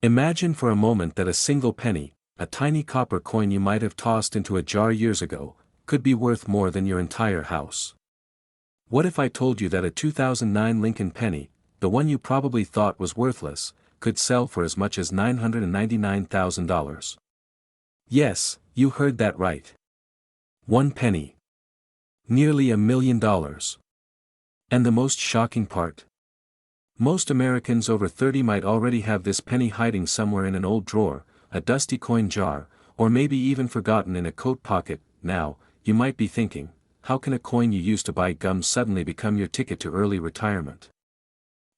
Imagine for a moment that a single penny, a tiny copper coin you might have tossed into a jar years ago, could be worth more than your entire house. What if I told you that a 2009 Lincoln penny, the one you probably thought was worthless, could sell for as much as $999,000? Yes, you heard that right. One penny. Nearly $1 million. And the most shocking part? Most Americans over 30 might already have this penny hiding somewhere in an old drawer, a dusty coin jar, or maybe even forgotten in a coat pocket. Now, you might be thinking, how can a coin you used to buy gum suddenly become your ticket to early retirement?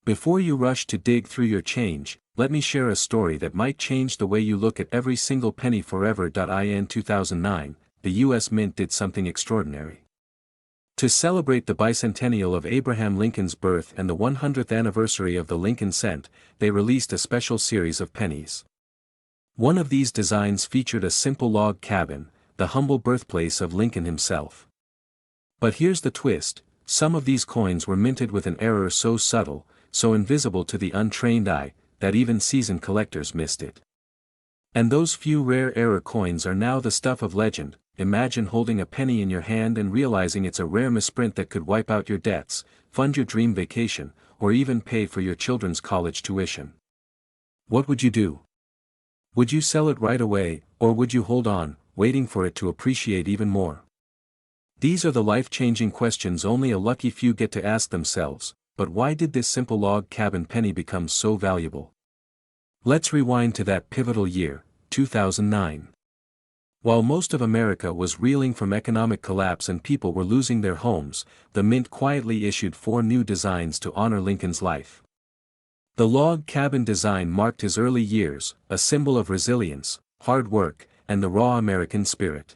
Before you rush to dig through your change, let me share a story that might change the way you look at every single penny forever. In 2009, the U.S. Mint did something extraordinary. To celebrate the bicentennial of Abraham Lincoln's birth and the 100th anniversary of the Lincoln cent, they released a special series of pennies. One of these designs featured a simple log cabin, the humble birthplace of Lincoln himself. But here's the twist: some of these coins were minted with an error so subtle, so invisible to the untrained eye, that even seasoned collectors missed it. And those few rare error coins are now the stuff of legend. Imagine holding a penny in your hand and realizing it's a rare misprint that could wipe out your debts, fund your dream vacation, or even pay for your children's college tuition. What would you do? Would you sell it right away, or would you hold on, waiting for it to appreciate even more? These are the life-changing questions only a lucky few get to ask themselves. But why did this simple log cabin penny become so valuable? Let's rewind to that pivotal year, 2009. While most of America was reeling from economic collapse and people were losing their homes, the Mint quietly issued 4 new designs to honor Lincoln's life. The log cabin design marked his early years, a symbol of resilience, hard work, and the raw American spirit.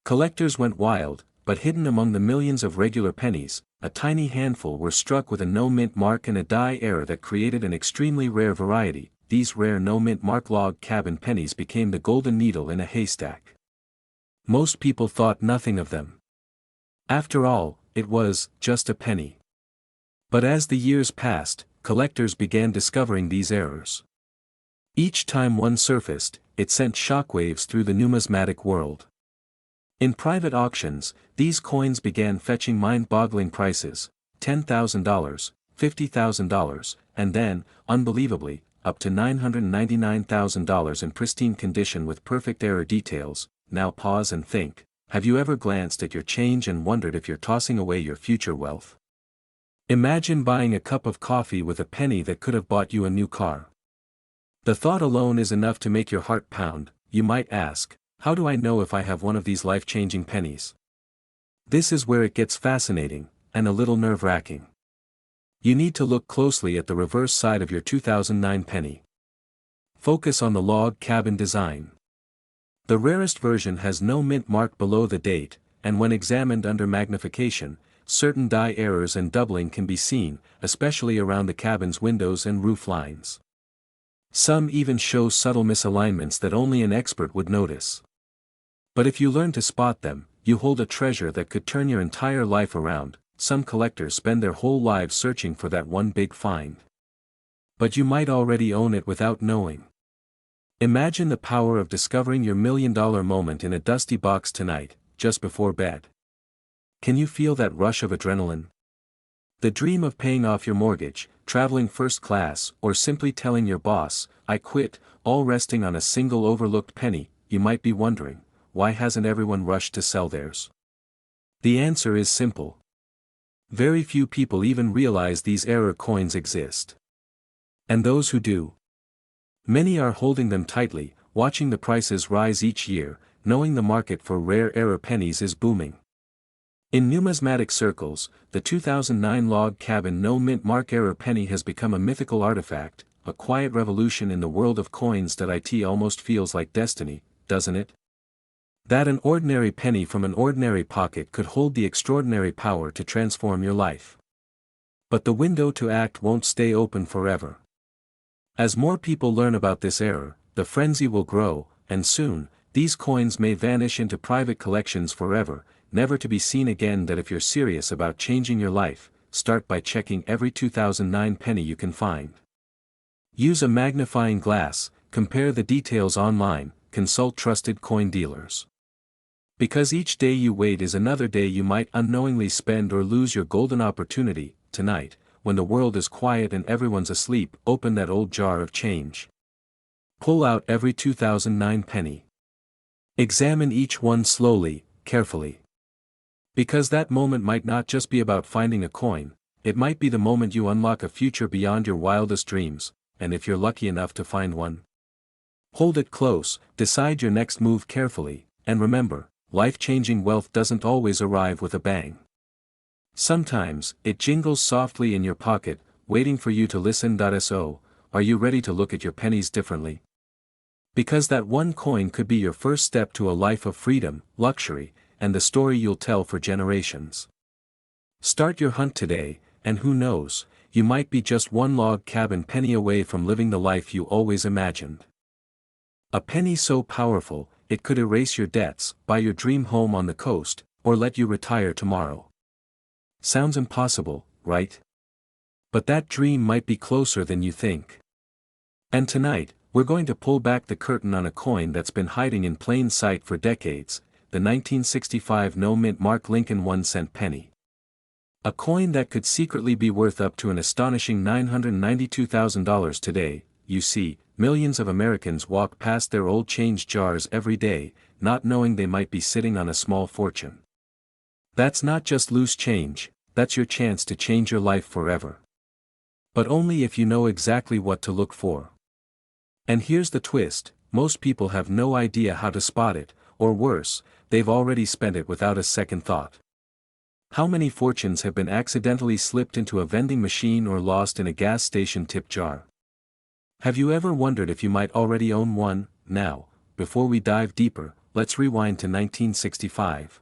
Collectors went wild, but hidden among the millions of regular pennies, a tiny handful were struck with a no-mint mark and a die error that created an extremely rare variety. These rare no-mint mark log cabin pennies became the golden needle in a haystack. Most people thought nothing of them. After all, it was just a penny. But as the years passed, collectors began discovering these errors. Each time one surfaced, it sent shockwaves through the numismatic world. In private auctions, these coins began fetching mind-boggling prices: $10,000, $50,000, and then, unbelievably, up to $999,000 in pristine condition with perfect error details. Now pause and think: have you ever glanced at your change and wondered if you're tossing away your future wealth? Imagine buying a cup of coffee with a penny that could have bought you a new car. The thought alone is enough to make your heart pound. You might ask, how do I know if I have one of these life-changing pennies? This is where it gets fascinating, and a little nerve-wracking. You need to look closely at the reverse side of your 2009 penny. Focus on the log cabin design. The rarest version has no mint mark below the date, and when examined under magnification, certain die errors and doubling can be seen, especially around the cabin's windows and roof lines. Some even show subtle misalignments that only an expert would notice. But if you learn to spot them, you hold a treasure that could turn your entire life around. Some collectors spend their whole lives searching for that one big find. But you might already own it without knowing. Imagine the power of discovering your million-dollar moment in a dusty box tonight, just before bed. Can you feel that rush of adrenaline? The dream of paying off your mortgage, traveling first class, or simply telling your boss, "I quit," all resting on a single overlooked penny. You might be wondering, why hasn't everyone rushed to sell theirs? The answer is simple. Very few people even realize these error coins exist. And those who do, many are holding them tightly, watching the prices rise each year, knowing the market for rare error pennies is booming. In numismatic circles, the 2009 log cabin no mint mark error penny has become a mythical artifact, a quiet revolution in the world of coins. It almost feels like destiny, doesn't it? That an ordinary penny from an ordinary pocket could hold the extraordinary power to transform your life. But the window to act won't stay open forever. As more people learn about this error, the frenzy will grow, and soon, these coins may vanish into private collections forever, never to be seen again. If you're serious about changing your life, start by checking every 2009 penny you can find. Use a magnifying glass, compare the details online, consult trusted coin dealers. Because each day you wait is another day you might unknowingly spend or lose your golden opportunity. Tonight, when the world is quiet and everyone's asleep, open that old jar of change. Pull out every 2009 penny. Examine each one slowly, carefully. Because that moment might not just be about finding a coin, it might be the moment you unlock a future beyond your wildest dreams, and if you're lucky enough to find one. Hold it close, decide your next move carefully, and remember, life-changing wealth doesn't always arrive with a bang. Sometimes, it jingles softly in your pocket, waiting for you to listen. So, are you ready to look at your pennies differently? Because that one coin could be your first step to a life of freedom, luxury, and the story you'll tell for generations. Start your hunt today, and who knows, you might be just one log cabin penny away from living the life you always imagined. A penny so powerful, it could erase your debts, buy your dream home on the coast, or let you retire tomorrow. Sounds impossible, right? But that dream might be closer than you think. And tonight, we're going to pull back the curtain on a coin that's been hiding in plain sight for decades, the 1965 no-mint Mark Lincoln 1-cent penny. A coin that could secretly be worth up to an astonishing $992,000 today. You see, millions of Americans walk past their old change jars every day, not knowing they might be sitting on a small fortune. That's not just loose change, that's your chance to change your life forever. But only if you know exactly what to look for. And here's the twist, most people have no idea how to spot it, or worse, they've already spent it without a second thought. How many fortunes have been accidentally slipped into a vending machine or lost in a gas station tip jar? Have you ever wondered if you might already own one? Now, before we dive deeper, let's rewind to 1965.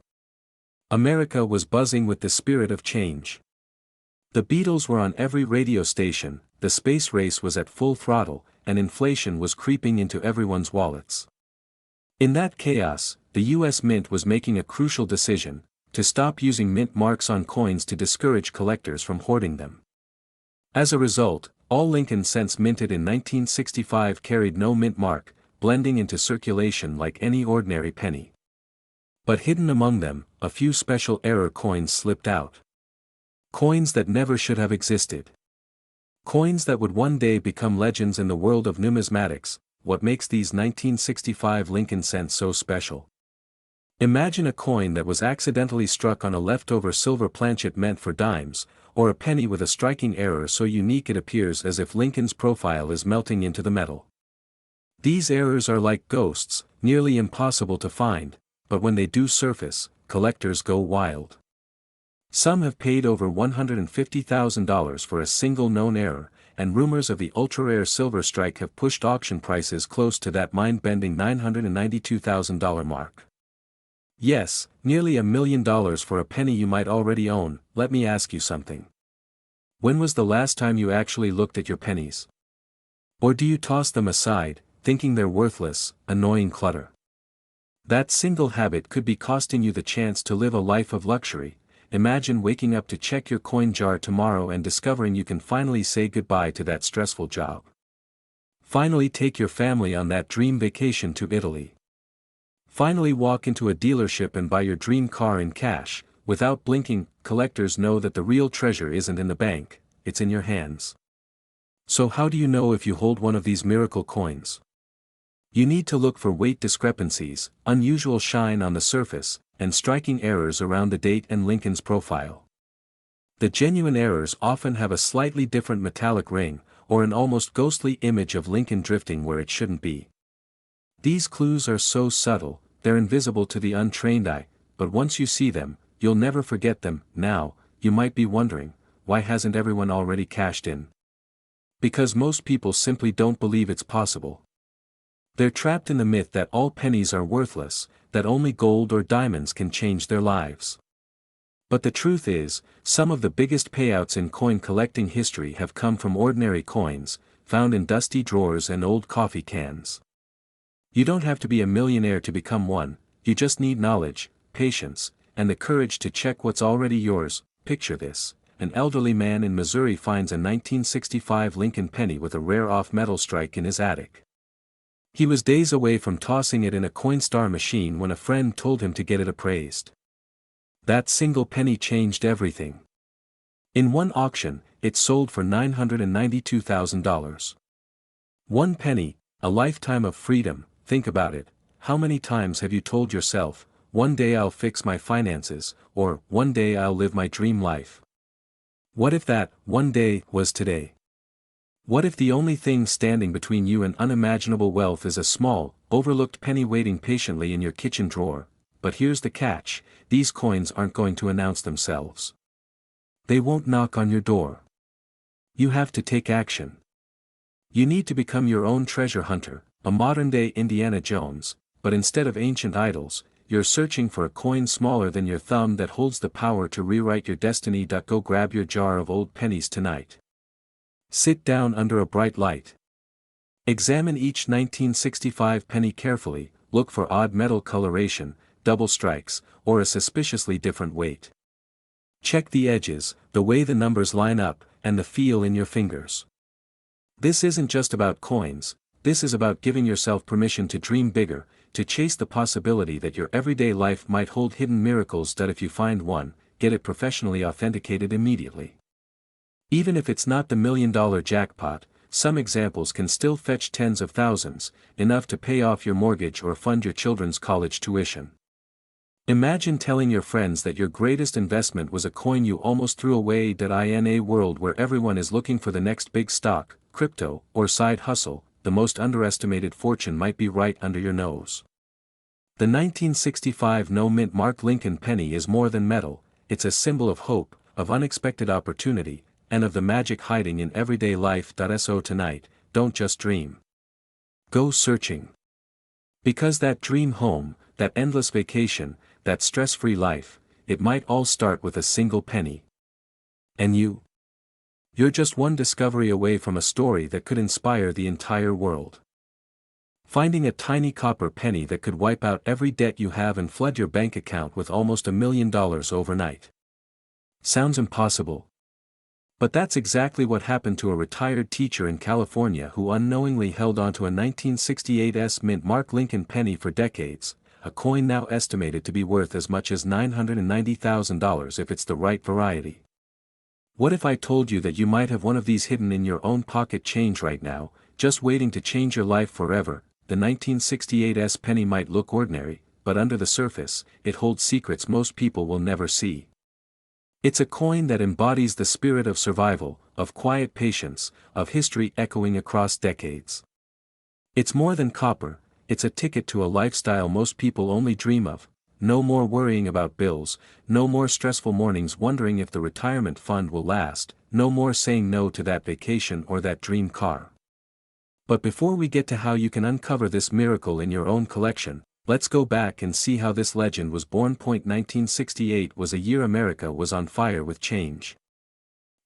America was buzzing with the spirit of change. The Beatles were on every radio station, the space race was at full throttle, and inflation was creeping into everyone's wallets. In that chaos, the US Mint was making a crucial decision, to stop using mint marks on coins to discourage collectors from hoarding them. As a result, all Lincoln cents minted in 1965 carried no mint mark, blending into circulation like any ordinary penny. But hidden among them, a few special error coins slipped out. Coins that never should have existed. Coins that would one day become legends in the world of numismatics. What makes these 1965 Lincoln cents so special? Imagine a coin that was accidentally struck on a leftover silver planchet meant for dimes, or a penny with a striking error so unique it appears as if Lincoln's profile is melting into the metal. These errors are like ghosts, nearly impossible to find, but when they do surface, collectors go wild. Some have paid over $150,000 for a single known error, and rumors of the ultra-rare silver strike have pushed auction prices close to that mind-bending $992,000 mark. Yes, nearly $1 million for a penny you might already own. Let me ask you something. When was the last time you actually looked at your pennies? Or do you toss them aside, thinking they're worthless, annoying clutter? That single habit could be costing you the chance to live a life of luxury. Imagine waking up to check your coin jar tomorrow and discovering you can finally say goodbye to that stressful job. Finally take your family on that dream vacation to Italy. Finally walk into a dealership and buy your dream car in cash, without blinking. Collectors know that the real treasure isn't in the bank, it's in your hands. So how do you know if you hold one of these miracle coins? You need to look for weight discrepancies, unusual shine on the surface, and striking errors around the date and Lincoln's profile. The genuine errors often have a slightly different metallic ring, or an almost ghostly image of Lincoln drifting where it shouldn't be. These clues are so subtle, they're invisible to the untrained eye, but once you see them, you'll never forget them. Now, you might be wondering, why hasn't everyone already cashed in? Because most people simply don't believe it's possible. They're trapped in the myth that all pennies are worthless, that only gold or diamonds can change their lives. But the truth is, some of the biggest payouts in coin collecting history have come from ordinary coins, found in dusty drawers and old coffee cans. You don't have to be a millionaire to become one, you just need knowledge, patience, and the courage to check what's already yours. Picture this, an elderly man in Missouri finds a 1965 Lincoln penny with a rare off-metal strike in his attic. He was days away from tossing it in a Coinstar machine when a friend told him to get it appraised. That single penny changed everything. In one auction, it sold for $992,000. One penny, a lifetime of freedom. Think about it. How many times have you told yourself, one day I'll fix my finances, or one day I'll live my dream life? What if that one day was today? What if the only thing standing between you and unimaginable wealth is a small, overlooked penny waiting patiently in your kitchen drawer? But here's the catch: these coins aren't going to announce themselves. They won't knock on your door. You have to take action. You need to become your own treasure hunter, a modern-day Indiana Jones, but instead of ancient idols, you're searching for a coin smaller than your thumb that holds the power to rewrite your destiny. Go grab your jar of old pennies tonight. Sit down under a bright light. Examine each 1965 penny carefully, look for odd metal coloration, double strikes, or a suspiciously different weight. Check the edges, the way the numbers line up, and the feel in your fingers. This isn't just about coins, this is about giving yourself permission to dream bigger, to chase the possibility that your everyday life might hold hidden miracles. That if you find one, get it professionally authenticated immediately. Even if it's not the $1,000,000 jackpot, some examples can still fetch tens of thousands, enough to pay off your mortgage or fund your children's college tuition. Imagine telling your friends that your greatest investment was a coin you almost threw away. In a world where everyone is looking for the next big stock, crypto, or side hustle, the most underestimated fortune might be right under your nose. The 1965 no-mint mark Lincoln penny is more than metal, it's a symbol of hope, of unexpected opportunity, and of the magic hiding in everyday life. So tonight, don't just dream. Go searching. Because that dream home, that endless vacation, that stress-free life, it might all start with a single penny. And you're just one discovery away from a story that could inspire the entire world. Finding a tiny copper penny that could wipe out every debt you have and flood your bank account with almost $1,000,000 overnight. Sounds impossible. But that's exactly what happened to a retired teacher in California who unknowingly held onto a 1968 mint mark Lincoln penny for decades, a coin now estimated to be worth as much as $990,000 if it's the right variety. What if I told you that you might have one of these hidden in your own pocket change right now, just waiting to change your life forever? The 1968 penny might look ordinary, but under the surface, it holds secrets most people will never see. It's a coin that embodies the spirit of survival, of quiet patience, of history echoing across decades. It's more than copper, it's a ticket to a lifestyle most people only dream of. No more worrying about bills, no more stressful mornings wondering if the retirement fund will last, no more saying no to that vacation or that dream car. But before we get to how you can uncover this miracle in your own collection, let's go back and see how this legend was born. 1968 was a year America was on fire with change.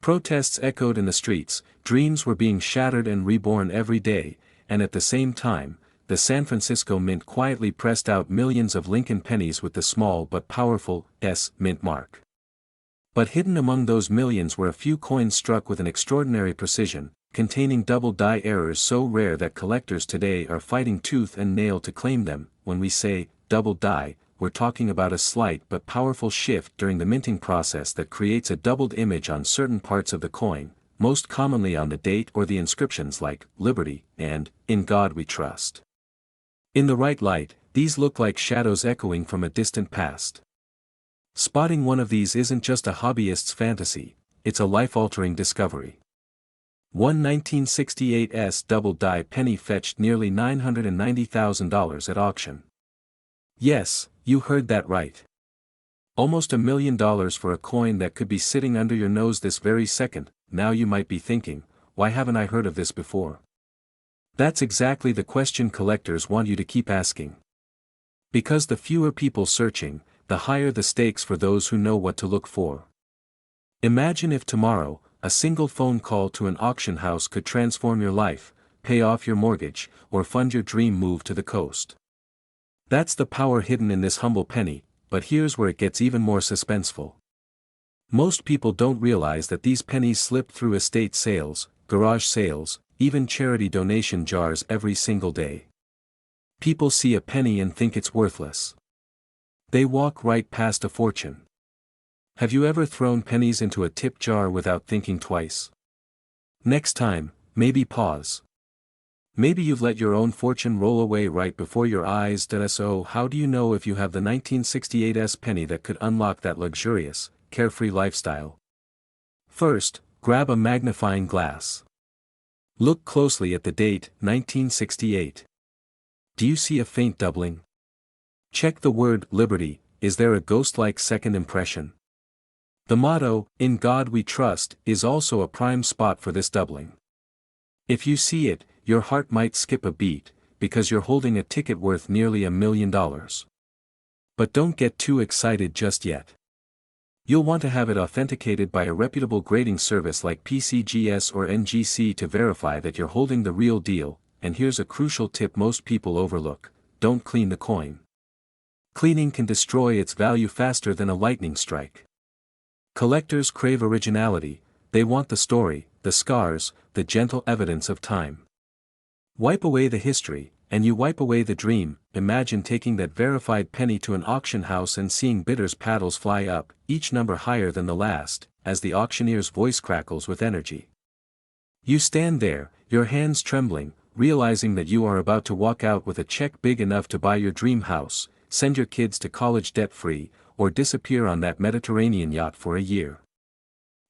Protests echoed in the streets, dreams were being shattered and reborn every day, and at the same time, the San Francisco Mint quietly pressed out millions of Lincoln pennies with the small but powerful S mint mark. But hidden among those millions were a few coins struck with an extraordinary precision, containing double die errors so rare that collectors today are fighting tooth and nail to claim them. When we say double die, we're talking about a slight but powerful shift during the minting process that creates a doubled image on certain parts of the coin, most commonly on the date or the inscriptions like Liberty and In God We Trust. In the right light, these look like shadows echoing from a distant past. Spotting one of these isn't just a hobbyist's fantasy, it's a life-altering discovery. One 1968 double die penny fetched nearly $990,000 at auction. Yes, you heard that right. Almost $1,000,000 for a coin that could be sitting under your nose this very second. Now you might be thinking, why haven't I heard of this before? That's exactly the question collectors want you to keep asking. Because the fewer people searching, the higher the stakes for those who know what to look for. Imagine if tomorrow, a single phone call to an auction house could transform your life, pay off your mortgage, or fund your dream move to the coast. That's the power hidden in this humble penny, but here's where it gets even more suspenseful. Most people don't realize that these pennies slip through estate sales, garage sales, even charity donation jars every single day. People see a penny and think it's worthless. They walk right past a fortune. Have you ever thrown pennies into a tip jar without thinking twice? Next time, maybe pause. Maybe you've let your own fortune roll away right before your eyes. So how do you know if you have the 1968's penny that could unlock that luxurious, carefree lifestyle? First, grab a magnifying glass. Look closely at the date, 1968. Do you see a faint doubling? Check the word liberty. Is there a ghost-like second impression? The motto, "In God We Trust," is also a prime spot for this doubling. If you see it, your heart might skip a beat, because you're holding a ticket worth nearly $1 million. But don't get too excited just yet. You'll want to have it authenticated by a reputable grading service like PCGS or NGC to verify that you're holding the real deal. And here's a crucial tip most people overlook: don't clean the coin. Cleaning can destroy its value faster than a lightning strike. Collectors crave originality. They want the story, the scars, the gentle evidence of time. Wipe away the history, and you wipe away the dream. Imagine taking that verified penny to an auction house and seeing bidders' paddles fly up, each number higher than the last, as the auctioneer's voice crackles with energy. You stand there, your hands trembling, realizing that you are about to walk out with a check big enough to buy your dream house, send your kids to college debt-free, or disappear on that Mediterranean yacht for a year.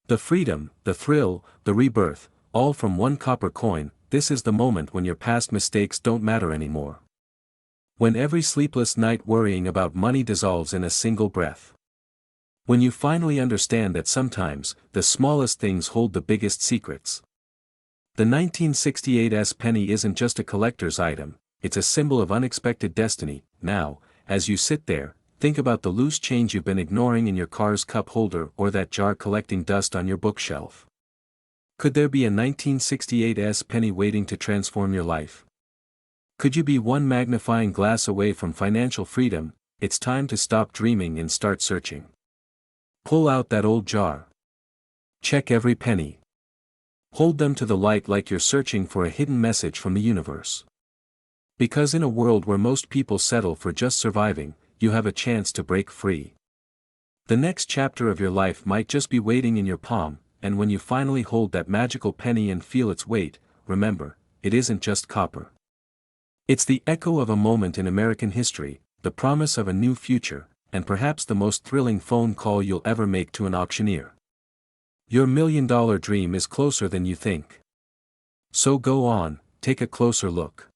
The freedom, the thrill, the rebirth, all from one copper coin. This is the moment when your past mistakes don't matter anymore. When every sleepless night worrying about money dissolves in a single breath. When you finally understand that sometimes, the smallest things hold the biggest secrets. The 1968's penny isn't just a collector's item, it's a symbol of unexpected destiny. Now, as you sit there, think about the loose change you've been ignoring in your car's cup holder or that jar collecting dust on your bookshelf. Could there be a 1968's penny waiting to transform your life? Could you be one magnifying glass away from financial freedom? It's time to stop dreaming and start searching. Pull out that old jar. Check every penny. Hold them to the light like you're searching for a hidden message from the universe. Because in a world where most people settle for just surviving, you have a chance to break free. The next chapter of your life might just be waiting in your palm. And when you finally hold that magical penny and feel its weight, remember, it isn't just copper. It's the echo of a moment in American history, the promise of a new future, and perhaps the most thrilling phone call you'll ever make to an auctioneer. Your $1 million dream is closer than you think. So go on, take a closer look.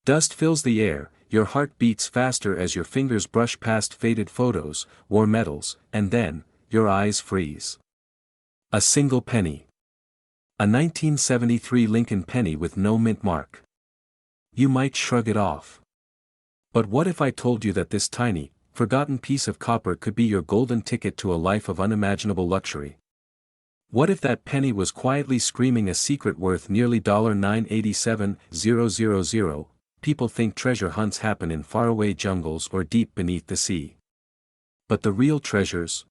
Dust fills the air, your heart beats faster as your fingers brush past faded photos, war medals, and then, your eyes freeze. A single penny. A 1973 Lincoln penny with no mint mark. You might shrug it off. But what if I told you that this tiny, forgotten piece of copper could be your golden ticket to a life of unimaginable luxury? What if that penny was quietly screaming a secret worth nearly $987,000? People think treasure hunts happen in faraway jungles or deep beneath the sea. But the real treasures?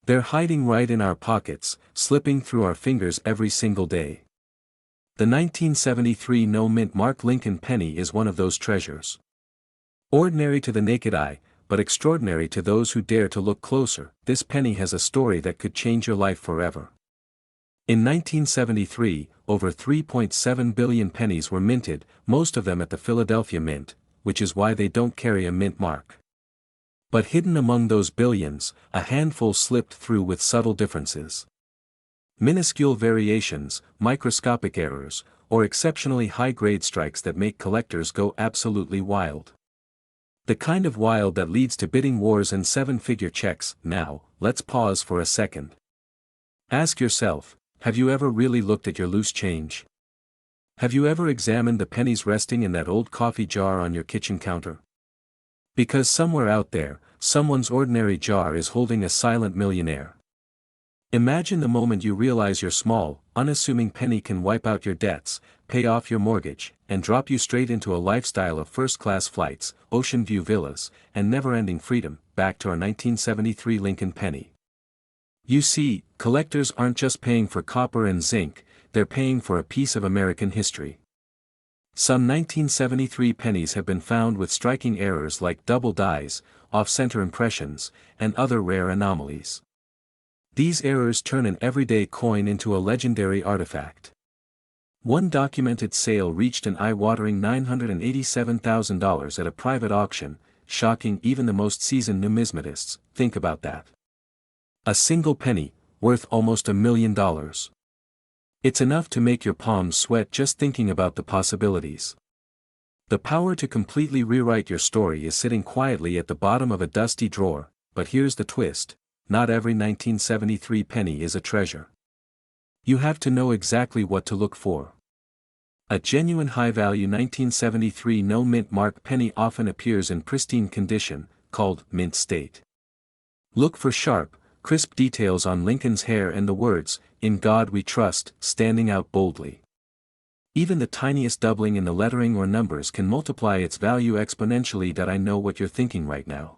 They're hiding right in our pockets, slipping through our fingers every single day. The 1973 no-mint mark Lincoln penny is one of those treasures. Ordinary to the naked eye, but extraordinary to those who dare to look closer, this penny has a story that could change your life forever. In 1973, over 3.7 billion pennies were minted, most of them at the Philadelphia Mint, which is why they don't carry a mint mark. But hidden among those billions, a handful slipped through with subtle differences. Minuscule variations, microscopic errors, or exceptionally high-grade strikes that make collectors go absolutely wild. The kind of wild that leads to bidding wars and seven-figure checks. Now, let's pause for a second. Ask yourself, have you ever really looked at your loose change? Have you ever examined the pennies resting in that old coffee jar on your kitchen counter? Because somewhere out there, someone's ordinary jar is holding a silent millionaire. Imagine the moment you realize your small, unassuming penny can wipe out your debts, pay off your mortgage, and drop you straight into a lifestyle of first-class flights, ocean view villas, and never-ending freedom. Back to our 1973 Lincoln penny. You see, collectors aren't just paying for copper and zinc, they're paying for a piece of American history. Some 1973 pennies have been found with striking errors like double dies, off-center impressions, and other rare anomalies. These errors turn an everyday coin into a legendary artifact. One documented sale reached an eye-watering $987,000 at a private auction, shocking even the most seasoned numismatists. Think about that. A single penny, worth almost $1 million. It's enough to make your palms sweat just thinking about the possibilities. The power to completely rewrite your story is sitting quietly at the bottom of a dusty drawer, but here's the twist: not every 1973 penny is a treasure. You have to know exactly what to look for. A genuine high-value 1973 no-mint mark penny often appears in pristine condition, called mint state. Look for sharp, crisp details on Lincoln's hair and the words, "In God We Trust," standing out boldly. Even the tiniest doubling in the lettering or numbers can multiply its value exponentially. I know what you're thinking right now.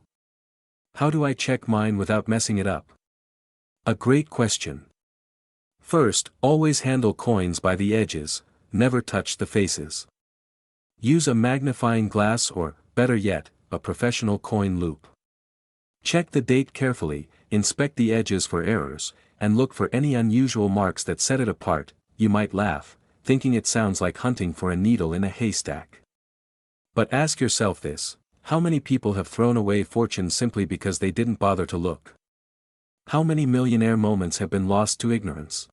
How do I check mine without messing it up? A great question. First, always handle coins by the edges, never touch the faces. Use a magnifying glass or, better yet, a professional coin loupe. Check the date carefully, inspect the edges for errors, and look for any unusual marks that set it apart. You might laugh, thinking it sounds like hunting for a needle in a haystack. But ask yourself this: how many people have thrown away fortunes simply because they didn't bother to look? How many millionaire moments have been lost to ignorance?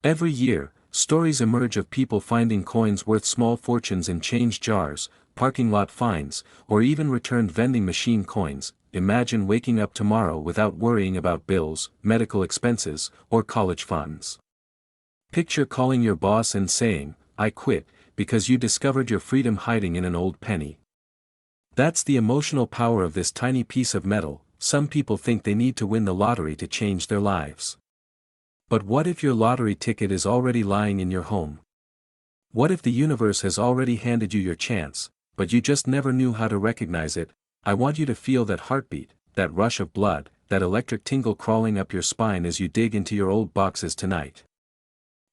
Every year, stories emerge of people finding coins worth small fortunes in change jars, parking lot fines, or even returned vending machine coins. Imagine waking up tomorrow without worrying about bills, medical expenses, or college funds. Picture calling your boss and saying, "I quit," because you discovered your freedom hiding in an old penny. That's the emotional power of this tiny piece of metal. Some people think they need to win the lottery to change their lives. But what if your lottery ticket is already lying in your home? What if the universe has already handed you your chance, but you just never knew how to recognize it? I want you to feel that heartbeat, that rush of blood, that electric tingle crawling up your spine as you dig into your old boxes tonight.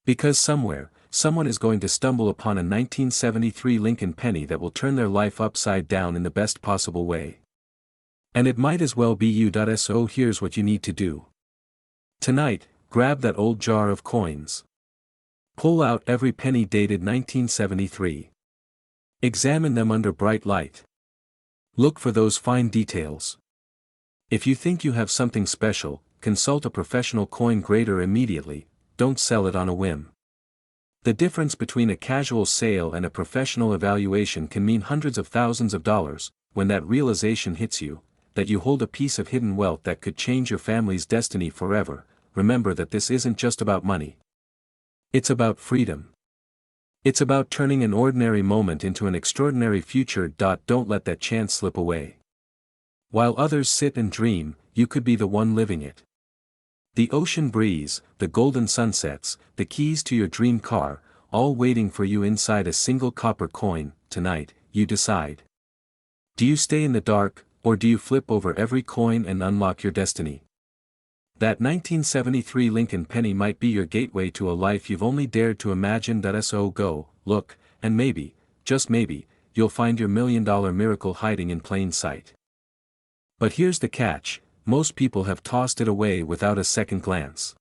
Because somewhere, someone is going to stumble upon a 1973 Lincoln penny that will turn their life upside down in the best possible way. And it might as well be you. So here's what you need to do. Tonight, grab that old jar of coins. Pull out every penny dated 1973. Examine them under bright light. Look for those fine details. If you think you have something special, consult a professional coin grader immediately. Don't sell it on a whim. The difference between a casual sale and a professional evaluation can mean hundreds of thousands of dollars. When that realization hits you, that you hold a piece of hidden wealth that could change your family's destiny forever, remember that this isn't just about money. It's about freedom. It's about turning an ordinary moment into an extraordinary future. Don't let that chance slip away. While others sit and dream, you could be the one living it. The ocean breeze, the golden sunsets, the keys to your dream car, all waiting for you inside a single copper coin. Tonight, you decide. Do you stay in the dark, or do you flip over every coin and unlock your destiny? That 1973 Lincoln penny might be your gateway to a life you've only dared to imagine. So go, look, and maybe, just maybe, you'll find your $1 million miracle hiding in plain sight. But here's the catch: most people have tossed it away without a second glance.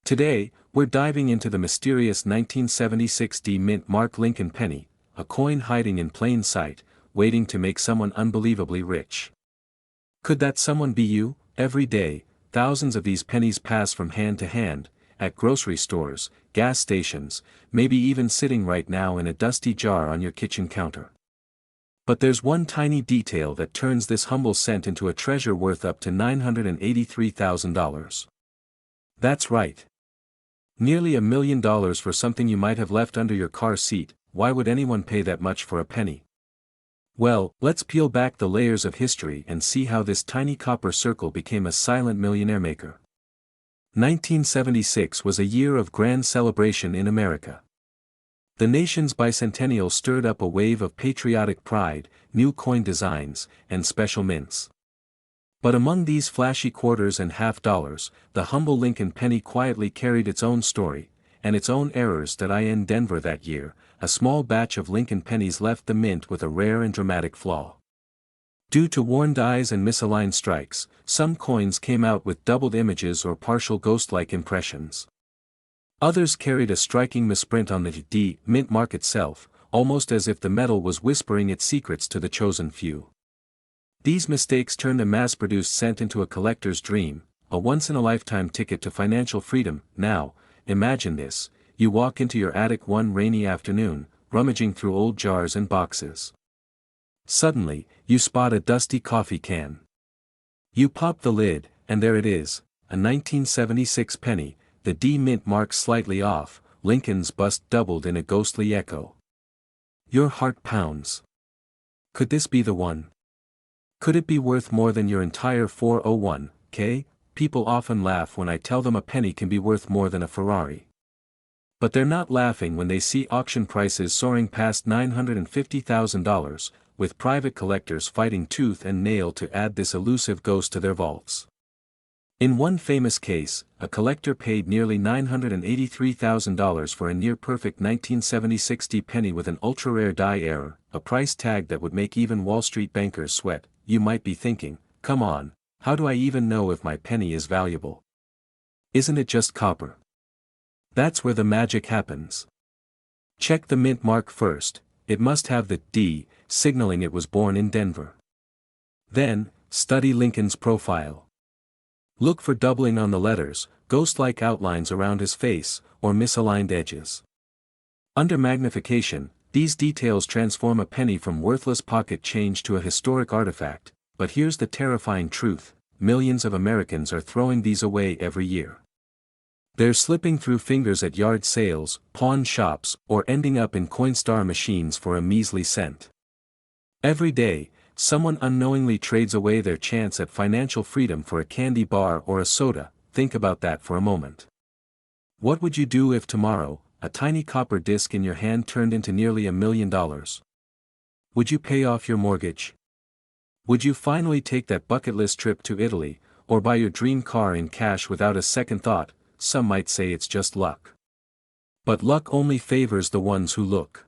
Today, we're diving into the mysterious 1976 D-Mint Mark Lincoln penny, a coin hiding in plain sight, waiting to make someone unbelievably rich. Could that someone be you? Every day, thousands of these pennies pass from hand to hand, at grocery stores, gas stations, maybe even sitting right now in a dusty jar on your kitchen counter. But there's one tiny detail that turns this humble cent into a treasure worth up to $983,000. That's right. Nearly $1 million for something you might have left under your car seat. Why would anyone pay that much for a penny? Well, let's peel back the layers of history and see how this tiny copper circle became a silent millionaire maker. 1976 was a year of grand celebration in America. The nation's bicentennial stirred up a wave of patriotic pride, new coin designs, and special mints. But among these flashy quarters and half dollars, the humble Lincoln penny quietly carried its own story, and its own errors. In Denver that year, a small batch of Lincoln pennies left the mint with a rare and dramatic flaw. Due to worn dies and misaligned strikes, some coins came out with doubled images or partial ghost-like impressions. Others carried a striking misprint on the D mint mark itself, almost as if the metal was whispering its secrets to the chosen few. These mistakes turned a mass-produced cent into a collector's dream, a once-in-a-lifetime ticket to financial freedom. Now, imagine this: you walk into your attic one rainy afternoon, rummaging through old jars and boxes. Suddenly, you spot a dusty coffee can. You pop the lid, and there it is, a 1976 penny, the D mint mark slightly off, Lincoln's bust doubled in a ghostly echo. Your heart pounds. Could this be the one? Could it be worth more than your entire 401k? People often laugh when I tell them a penny can be worth more than a Ferrari. But they're not laughing when they see auction prices soaring past $950,000, with private collectors fighting tooth and nail to add this elusive ghost to their vaults. In one famous case, a collector paid nearly $983,000 for a near-perfect 1976 D penny with an ultra-rare die error, a price tag that would make even Wall Street bankers sweat. You might be thinking, come on, how do I even know if my penny is valuable? Isn't it just copper? That's where the magic happens. Check the mint mark first. It must have the D, signaling it was born in Denver. Then, study Lincoln's profile. Look for doubling on the letters, ghost-like outlines around his face, or misaligned edges. Under magnification, these details transform a penny from worthless pocket change to a historic artifact. But here's the terrifying truth: millions of Americans are throwing these away every year. They're slipping through fingers at yard sales, pawn shops, or ending up in Coinstar machines for a measly cent. Every day, someone unknowingly trades away their chance at financial freedom for a candy bar or a soda. Think about that for a moment. What would you do if tomorrow, a tiny copper disc in your hand turned into nearly $1 million? Would you pay off your mortgage? Would you finally take that bucket list trip to Italy, or buy your dream car in cash without a second thought? Some might say it's just luck. But luck only favors the ones who look.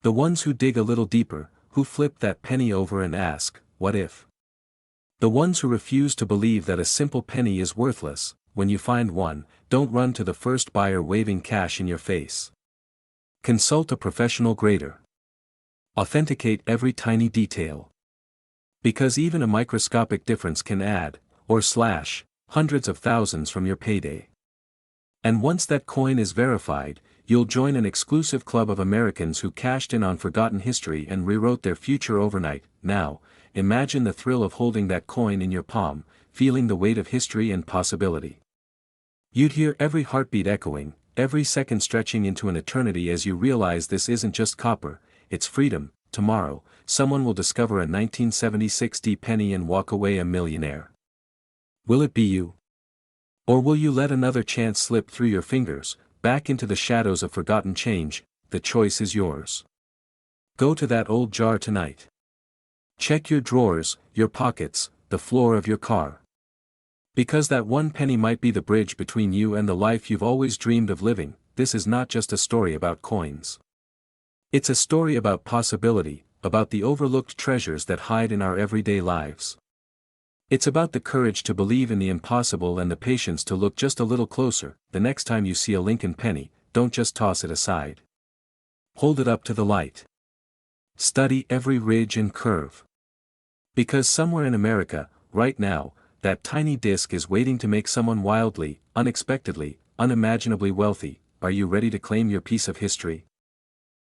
The ones who dig a little deeper, who flip that penny over and ask, what if? The ones who refuse to believe that a simple penny is worthless. When you find one, don't run to the first buyer waving cash in your face. Consult a professional grader. Authenticate every tiny detail. Because even a microscopic difference can add, or slash, hundreds of thousands from your payday. And once that coin is verified, you'll join an exclusive club of Americans who cashed in on forgotten history and rewrote their future overnight. Now, imagine the thrill of holding that coin in your palm, feeling the weight of history and possibility. You'd hear every heartbeat echoing, every second stretching into an eternity as you realize this isn't just copper, it's freedom. Tomorrow, someone will discover a 1976 D penny and walk away a millionaire. Will it be you? Or will you let another chance slip through your fingers, back into the shadows of forgotten change? The choice is yours. Go to that old jar tonight. Check your drawers, your pockets, the floor of your car. Because that one penny might be the bridge between you and the life you've always dreamed of living. This is not just a story about coins. It's a story about possibility, about the overlooked treasures that hide in our everyday lives. It's about the courage to believe in the impossible and the patience to look just a little closer. The next time you see a Lincoln penny, don't just toss it aside. Hold it up to the light. Study every ridge and curve. Because somewhere in America, right now, that tiny disc is waiting to make someone wildly, unexpectedly, unimaginably wealthy. Are you ready to claim your piece of history?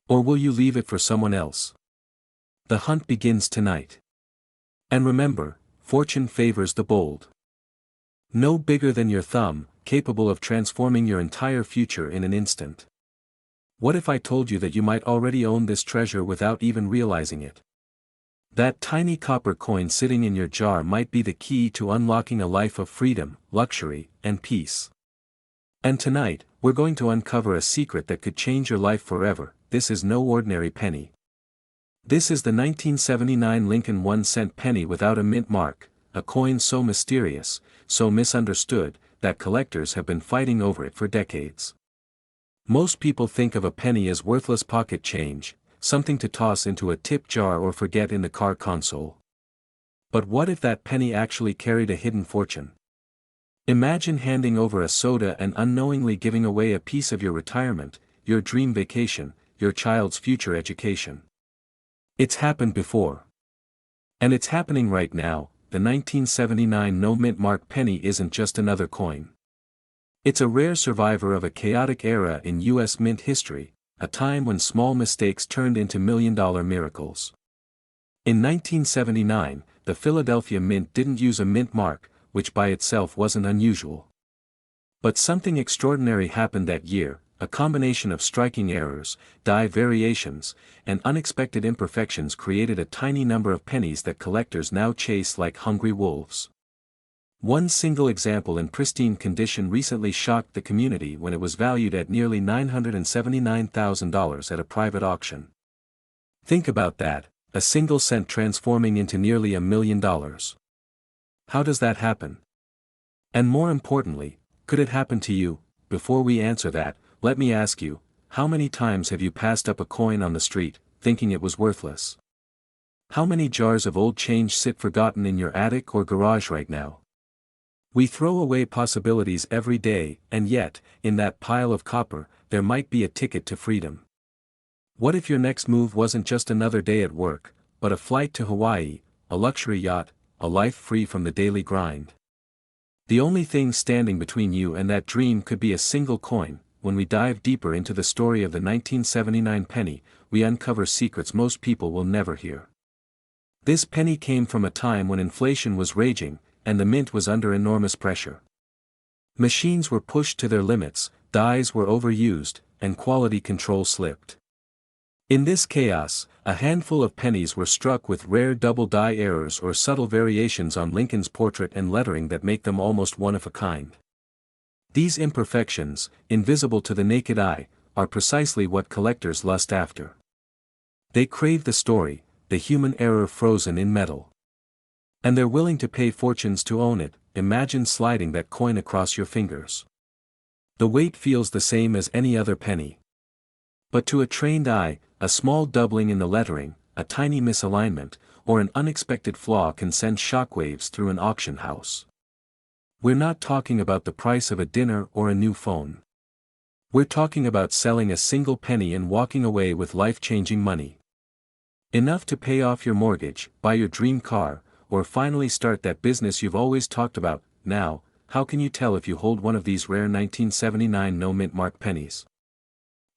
Or will you leave it for someone else? The hunt begins tonight. And remember, fortune favors the bold. No bigger than your thumb, capable of transforming your entire future in an instant. What if I told you that you might already own this treasure without even realizing it? That tiny copper coin sitting in your jar might be the key to unlocking a life of freedom, luxury, and peace. And tonight, we're going to uncover a secret that could change your life forever. This is no ordinary penny. This is the 1979 Lincoln 1-cent penny without a mint mark, a coin so mysterious, so misunderstood, that collectors have been fighting over it for decades. Most people think of a penny as worthless pocket change, something to toss into a tip jar or forget in the car console. But what if that penny actually carried a hidden fortune? Imagine handing over a soda and unknowingly giving away a piece of your retirement, your dream vacation, your child's future education. It's happened before. And it's happening right now. The 1979 no-mint mark penny isn't just another coin. It's a rare survivor of a chaotic era in U.S. mint history, a time when small mistakes turned into million-dollar miracles. In 1979, the Philadelphia Mint didn't use a mint mark, which by itself wasn't unusual. But something extraordinary happened that year. A combination of striking errors, die variations, and unexpected imperfections created a tiny number of pennies that collectors now chase like hungry wolves. One single example in pristine condition recently shocked the community when it was valued at nearly $979,000 at a private auction. Think about that, a single cent transforming into nearly $1 million. How does that happen? And more importantly, could it happen to you? Before we answer that, let me ask you, how many times have you passed up a coin on the street, thinking it was worthless? How many jars of old change sit forgotten in your attic or garage right now? We throw away possibilities every day, and yet, in that pile of copper, there might be a ticket to freedom. What if your next move wasn't just another day at work, but a flight to Hawaii, a luxury yacht, a life free from the daily grind? The only thing standing between you and that dream could be a single coin. When we dive deeper into the story of the 1979 penny, we uncover secrets most people will never hear. This penny came from a time when inflation was raging, and the mint was under enormous pressure. Machines were pushed to their limits, dies were overused, and quality control slipped. In this chaos, a handful of pennies were struck with rare double die errors or subtle variations on Lincoln's portrait and lettering that make them almost one of a kind. These imperfections, invisible to the naked eye, are precisely what collectors lust after. They crave the story, the human error frozen in metal. And they're willing to pay fortunes to own it. Imagine sliding that coin across your fingers. The weight feels the same as any other penny. But to a trained eye, a small doubling in the lettering, a tiny misalignment, or an unexpected flaw can send shockwaves through an auction house. We're not talking about the price of a dinner or a new phone. We're talking about selling a single penny and walking away with life-changing money. Enough to pay off your mortgage, buy your dream car, or finally start that business you've always talked about. Now, how can you tell if you hold one of these rare 1979 no-mint mark pennies?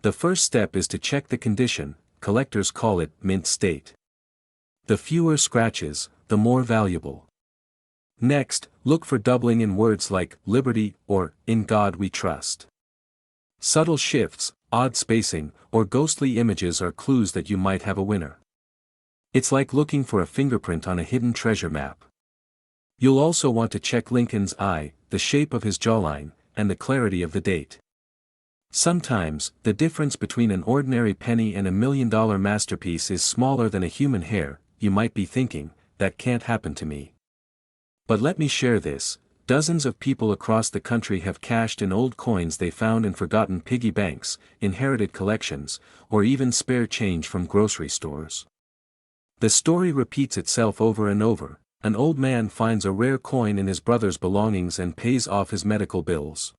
The first step is to check the condition. Collectors call it mint state. The fewer scratches, the more valuable. Next, look for doubling in words like liberty or in God we trust. Subtle shifts, odd spacing, or ghostly images are clues that you might have a winner. It's like looking for a fingerprint on a hidden treasure map. You'll also want to check Lincoln's eye, the shape of his jawline, and the clarity of the date. Sometimes, the difference between an ordinary penny and $1 million masterpiece is smaller than a human hair. You might be thinking, that can't happen to me. But let me share this. Dozens of people across the country have cashed in old coins they found in forgotten piggy banks, inherited collections, or even spare change from grocery stores. The story repeats itself over and over. An old man finds a rare coin in his brother's belongings and pays off his medical bills.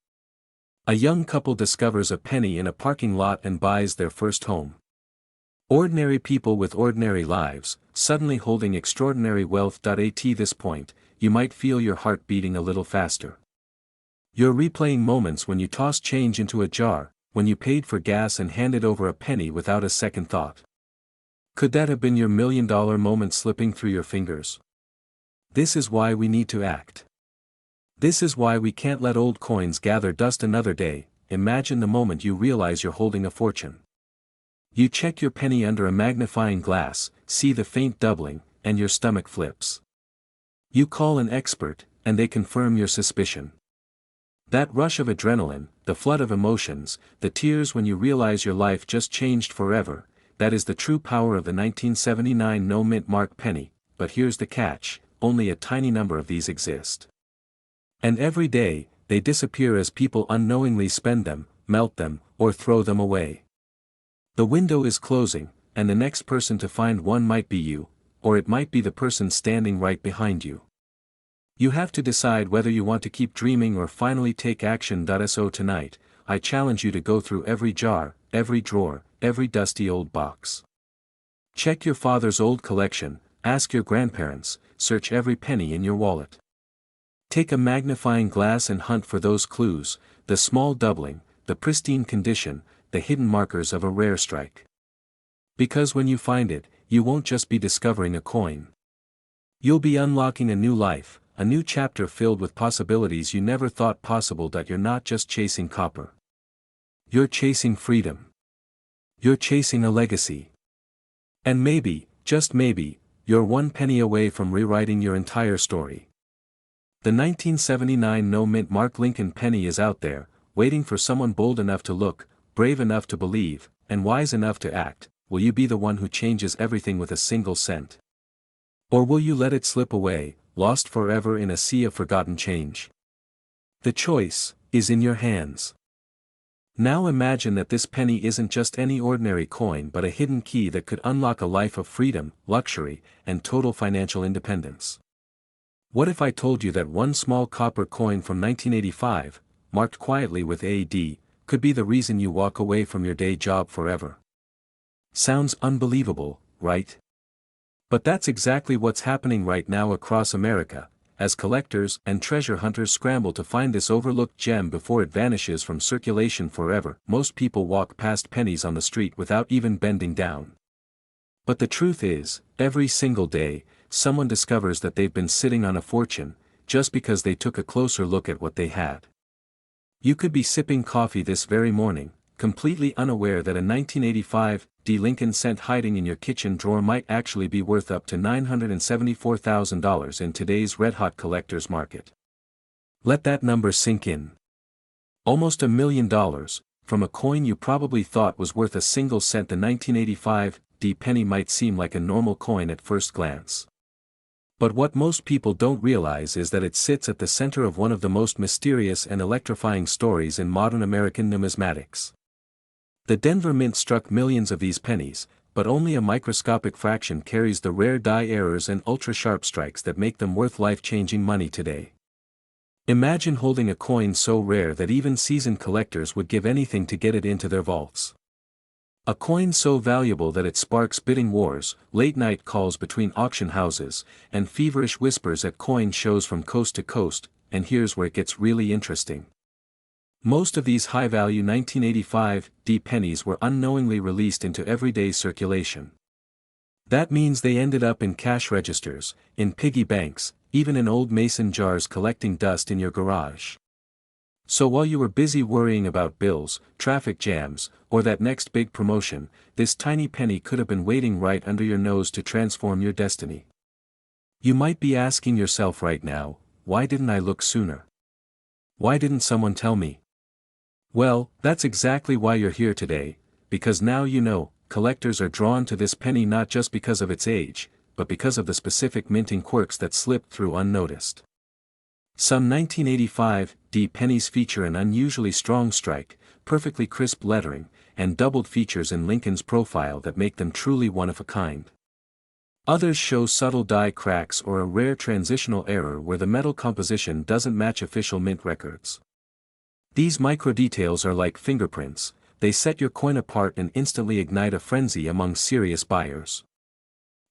A young couple discovers a penny in a parking lot and buys their first home. Ordinary people with ordinary lives, suddenly holding extraordinary wealth. At this point, you might feel your heart beating a little faster. You're replaying moments when you tossed change into a jar, when you paid for gas and handed over a penny without a second thought. Could that have been your $1 million moment slipping through your fingers? This is why we need to act. This is why we can't let old coins gather dust another day. Imagine the moment you realize you're holding a fortune. You check your penny under a magnifying glass, see the faint doubling, and your stomach flips. You call an expert, and they confirm your suspicion. That rush of adrenaline, the flood of emotions, the tears when you realize your life just changed forever, that is the true power of the 1979 no-mint mark penny. But here's the catch, only a tiny number of these exist. And every day, they disappear as people unknowingly spend them, melt them, or throw them away. The window is closing, and the next person to find one might be you, or it might be the person standing right behind you. You have to decide whether you want to keep dreaming or finally take action. So tonight, I challenge you to go through every jar, every drawer, every dusty old box. Check your father's old collection, ask your grandparents, search every penny in your wallet. Take a magnifying glass and hunt for those clues, the small doubling, the pristine condition, the hidden markers of a rare strike. Because when you find it, you won't just be discovering a coin. You'll be unlocking a new life, a new chapter filled with possibilities you never thought possible. You're not just chasing copper. You're chasing freedom. You're chasing a legacy. And maybe, just maybe, you're one penny away from rewriting your entire story. The 1979 no-mint Mark Lincoln penny is out there, waiting for someone bold enough to look, brave enough to believe, and wise enough to act. Will you be the one who changes everything with a single cent? Or will you let it slip away, lost forever in a sea of forgotten change? The choice is in your hands. Now imagine that this penny isn't just any ordinary coin but a hidden key that could unlock a life of freedom, luxury, and total financial independence. What if I told you that one small copper coin from 1985, marked quietly with AD, could be the reason you walk away from your day job forever? Sounds unbelievable, right? But that's exactly what's happening right now across America, as collectors and treasure hunters scramble to find this overlooked gem before it vanishes from circulation forever. Most people walk past pennies on the street without even bending down. But the truth is, every single day, someone discovers that they've been sitting on a fortune, just because they took a closer look at what they had. You could be sipping coffee this very morning, completely unaware that a 1985 Lincoln cent hiding in your kitchen drawer might actually be worth up to $974,000 in today's red-hot collector's market. Let that number sink in. Almost $1 million, from a coin you probably thought was worth a single cent. The 1985 penny might seem like a normal coin at first glance. But what most people don't realize is that it sits at the center of one of the most mysterious and electrifying stories in modern American numismatics. The Denver Mint struck millions of these pennies, but only a microscopic fraction carries the rare die errors and ultra-sharp strikes that make them worth life-changing money today. Imagine holding a coin so rare that even seasoned collectors would give anything to get it into their vaults. A coin so valuable that it sparks bidding wars, late-night calls between auction houses, and feverish whispers at coin shows from coast to coast. And here's where it gets really interesting. Most of these high-value 1985 pennies were unknowingly released into everyday circulation. That means they ended up in cash registers, in piggy banks, even in old mason jars collecting dust in your garage. So while you were busy worrying about bills, traffic jams, or that next big promotion, this tiny penny could have been waiting right under your nose to transform your destiny. You might be asking yourself right now, why didn't I look sooner? Why didn't someone tell me? Well, that's exactly why you're here today, because now you know, collectors are drawn to this penny not just because of its age, but because of the specific minting quirks that slipped through unnoticed. Some 1985 pennies feature an unusually strong strike, perfectly crisp lettering, and doubled features in Lincoln's profile that make them truly one of a kind. Others show subtle die cracks or a rare transitional error where the metal composition doesn't match official mint records. These micro-details are like fingerprints, they set your coin apart and instantly ignite a frenzy among serious buyers.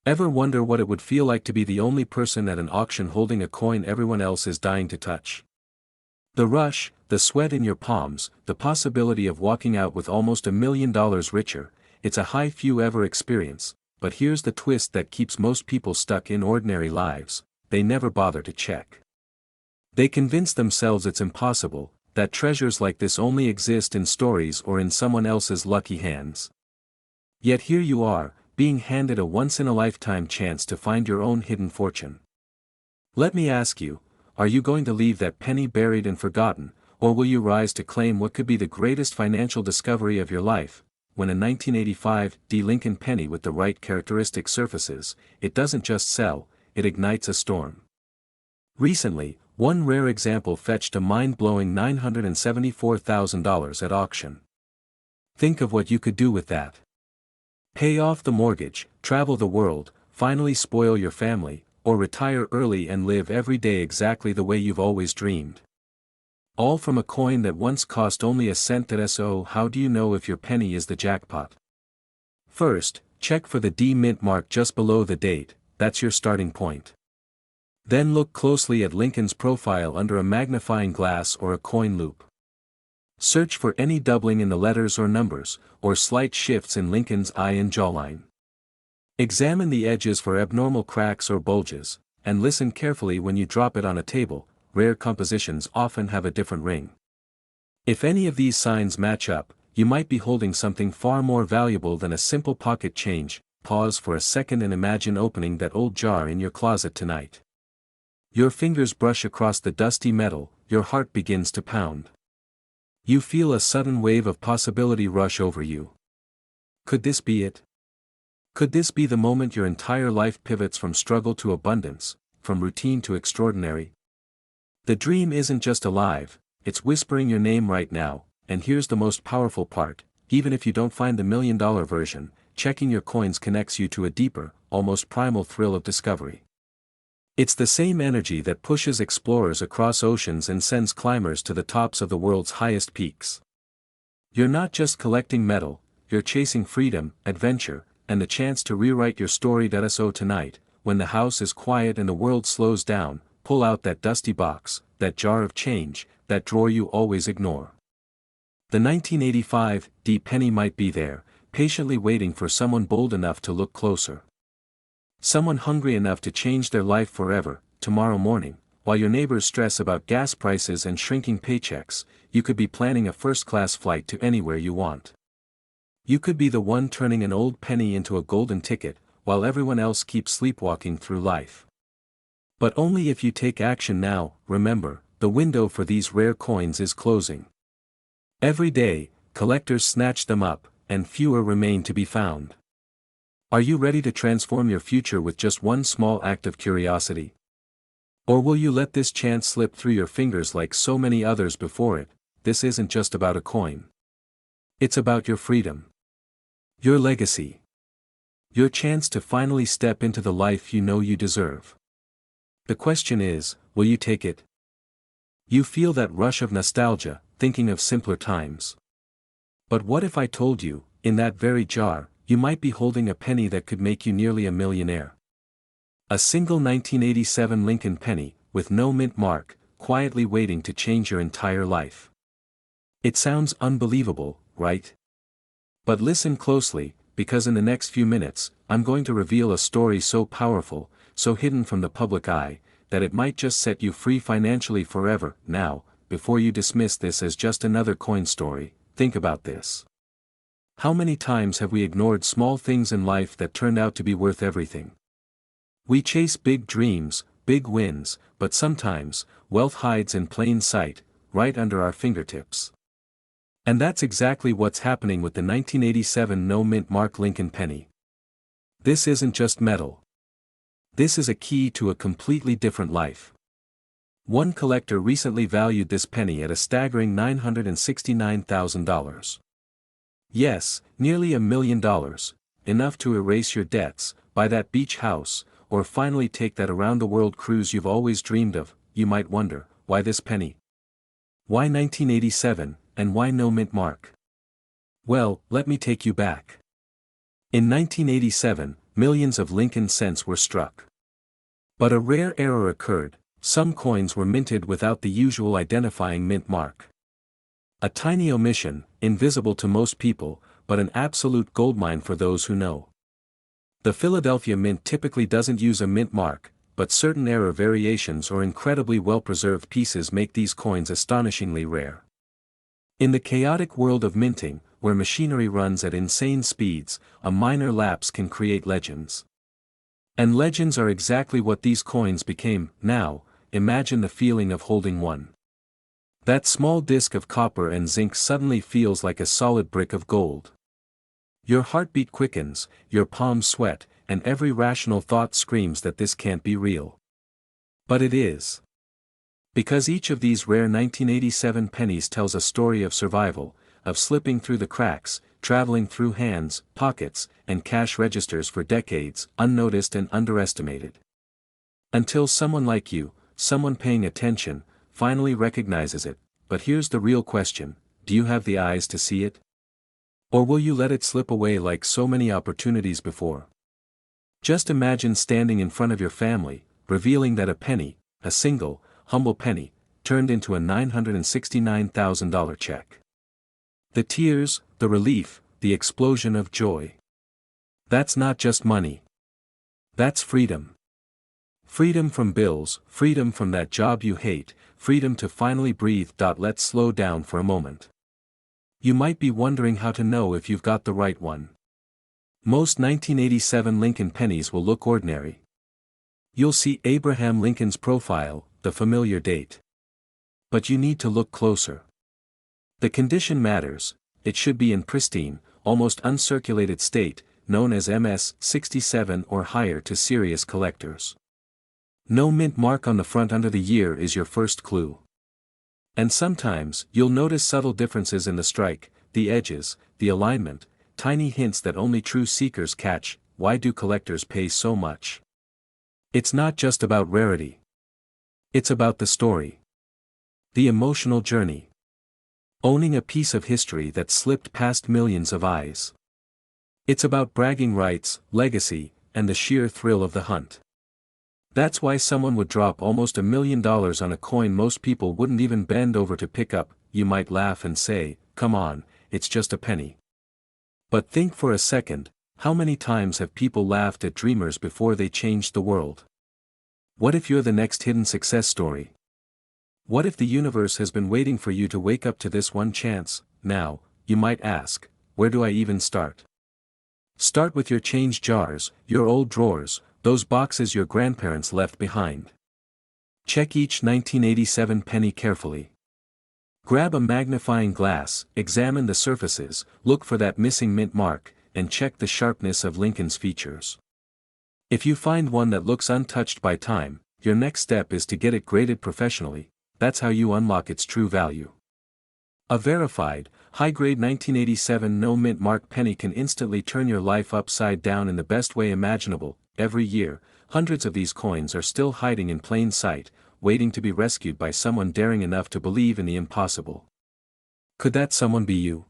Ever wonder what it would feel like to be the only person at an auction holding a coin everyone else is dying to touch? The rush, the sweat in your palms, the possibility of walking out with almost $1 million richer, it's a high few ever experience, but here's the twist that keeps most people stuck in ordinary lives: they never bother to check. They convince themselves it's impossible, that treasures like this only exist in stories or in someone else's lucky hands. Yet here you are, being handed a once-in-a-lifetime chance to find your own hidden fortune. Let me ask you, are you going to leave that penny buried and forgotten, or will you rise to claim what could be the greatest financial discovery of your life? When a 1985 Lincoln penny with the right characteristic surfaces, it doesn't just sell, it ignites a storm. Recently, one rare example fetched a mind-blowing $974,000 at auction. Think of what you could do with that. Pay off the mortgage, travel the world, finally spoil your family, or retire early and live every day exactly the way you've always dreamed. All from a coin that once cost only a cent. So how do you know if your penny is the jackpot? First, check for the D mint mark just below the date. That's your starting point. Then look closely at Lincoln's profile under a magnifying glass or a coin loop. Search for any doubling in the letters or numbers, or slight shifts in Lincoln's eye and jawline. Examine the edges for abnormal cracks or bulges, and listen carefully when you drop it on a table. Rare compositions often have a different ring. If any of these signs match up, you might be holding something far more valuable than a simple pocket change. Pause for a second and imagine opening that old jar in your closet tonight. Your fingers brush across the dusty metal, your heart begins to pound. You feel a sudden wave of possibility rush over you. Could this be it? Could this be the moment your entire life pivots from struggle to abundance, from routine to extraordinary? The dream isn't just alive, it's whispering your name right now, and here's the most powerful part: even if you don't find the $1 million version, checking your coins connects you to a deeper, almost primal thrill of discovery. It's the same energy that pushes explorers across oceans and sends climbers to the tops of the world's highest peaks. You're not just collecting metal, you're chasing freedom, adventure, and the chance to rewrite your story. So tonight, when the house is quiet and the world slows down, pull out that dusty box, that jar of change, that drawer you always ignore. The 1985 D penny might be there, patiently waiting for someone bold enough to look closer. Someone hungry enough to change their life forever. Tomorrow morning, while your neighbors stress about gas prices and shrinking paychecks, you could be planning a first-class flight to anywhere you want. You could be the one turning an old penny into a golden ticket, while everyone else keeps sleepwalking through life. But only if you take action now. Remember, the window for these rare coins is closing. Every day, collectors snatch them up, and fewer remain to be found. Are you ready to transform your future with just one small act of curiosity? Or will you let this chance slip through your fingers like so many others before it? This isn't just about a coin. It's about your freedom. Your legacy. Your chance to finally step into the life you know you deserve. The question is, will you take it? You feel that rush of nostalgia, thinking of simpler times. But what if I told you, in that very jar, you might be holding a penny that could make you nearly a millionaire? A single 1987 Lincoln penny, with no mint mark, quietly waiting to change your entire life. It sounds unbelievable, right? But listen closely, because in the next few minutes, I'm going to reveal a story so powerful, so hidden from the public eye, that it might just set you free financially forever. Now, before you dismiss this as just another coin story, think about this. How many times have we ignored small things in life that turned out to be worth everything? We chase big dreams, big wins, but sometimes, wealth hides in plain sight, right under our fingertips. And that's exactly what's happening with the 1987 no mint mark Lincoln penny. This isn't just metal. This is a key to a completely different life. One collector recently valued this penny at a staggering $969,000. Yes, nearly $1 million, enough to erase your debts, buy that beach house, or finally take that around-the-world cruise you've always dreamed of. You might wonder, why this penny? Why 1987, and why no mint mark? Well, let me take you back. In 1987, millions of Lincoln cents were struck. But a rare error occurred: some coins were minted without the usual identifying mint mark. A tiny omission, invisible to most people, but an absolute goldmine for those who know. The Philadelphia Mint typically doesn't use a mint mark, but certain error variations or incredibly well-preserved pieces make these coins astonishingly rare. In the chaotic world of minting, where machinery runs at insane speeds, a minor lapse can create legends. And legends are exactly what these coins became. Now, imagine the feeling of holding one. That small disc of copper and zinc suddenly feels like a solid brick of gold. Your heartbeat quickens, your palms sweat, and every rational thought screams that this can't be real. But it is. Because each of these rare 1987 pennies tells a story of survival, of slipping through the cracks, traveling through hands, pockets, and cash registers for decades, unnoticed and underestimated. Until someone like you, someone paying attention, finally recognizes it. But here's the real question: do you have the eyes to see it? Or will you let it slip away like so many opportunities before? Just imagine standing in front of your family, revealing that a penny, a single, humble penny, turned into a $969,000 check. The tears, the relief, the explosion of joy. That's not just money. That's freedom. Freedom from bills, freedom from that job you hate, freedom to finally breathe. Let's slow down for a moment. You might be wondering how to know if you've got the right one. Most 1987 Lincoln pennies will look ordinary. You'll see Abraham Lincoln's profile, the familiar date. But you need to look closer. The condition matters. It should be in pristine, almost uncirculated state, known as MS-67 or higher to serious collectors. No mint mark on the front under the year is your first clue. And sometimes, you'll notice subtle differences in the strike, the edges, the alignment, tiny hints that only true seekers catch. Why do collectors pay so much? It's not just about rarity. It's about the story. The emotional journey. Owning a piece of history that slipped past millions of eyes. It's about bragging rights, legacy, and the sheer thrill of the hunt. That's why someone would drop almost $1 million on a coin most people wouldn't even bend over to pick up. You might laugh and say, "Come on, it's just a penny." But think for a second, how many times have people laughed at dreamers before they changed the world? What if you're the next hidden success story? What if the universe has been waiting for you to wake up to this one chance? Now, you might ask, where do I even start? Start with your change jars, your old drawers, those boxes your grandparents left behind. Check each 1987 penny carefully. Grab a magnifying glass, examine the surfaces, look for that missing mint mark, and check the sharpness of Lincoln's features. If you find one that looks untouched by time, your next step is to get it graded professionally. That's how you unlock its true value. A verified, high-grade 1987 no-mint mark penny can instantly turn your life upside down in the best way imaginable. Every year, hundreds of these coins are still hiding in plain sight, waiting to be rescued by someone daring enough to believe in the impossible. Could that someone be you?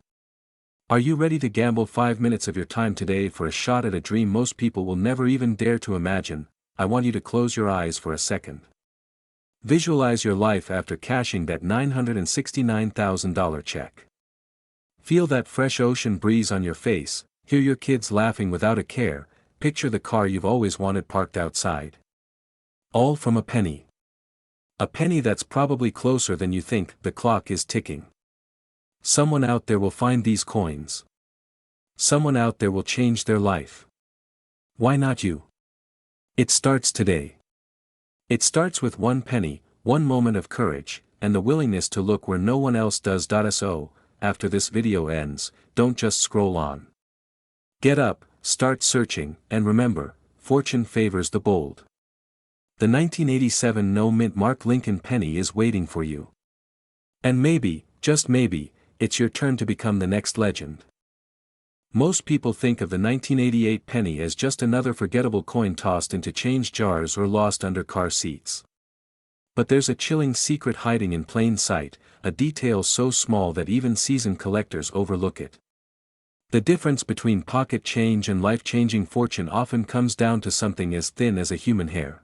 Are you ready to gamble 5 minutes of your time today for a shot at a dream most people will never even dare to imagine? I want you to close your eyes for a second. Visualize your life after cashing that $969,000 check. Feel that fresh ocean breeze on your face, hear your kids laughing without a care, picture the car you've always wanted parked outside. All from a penny. A penny that's probably closer than you think. The clock is ticking. Someone out there will find these coins. Someone out there will change their life. Why not you? It starts today. It starts with one penny, one moment of courage, and the willingness to look where no one else does. So, after this video ends, don't just scroll on. Get up, start searching, and remember, fortune favors the bold. The 1987 no-mint mark Lincoln penny is waiting for you. And maybe, just maybe, it's your turn to become the next legend. Most people think of the 1988 penny as just another forgettable coin tossed into change jars or lost under car seats. But there's a chilling secret hiding in plain sight, a detail so small that even seasoned collectors overlook it. The difference between pocket change and life-changing fortune often comes down to something as thin as a human hair.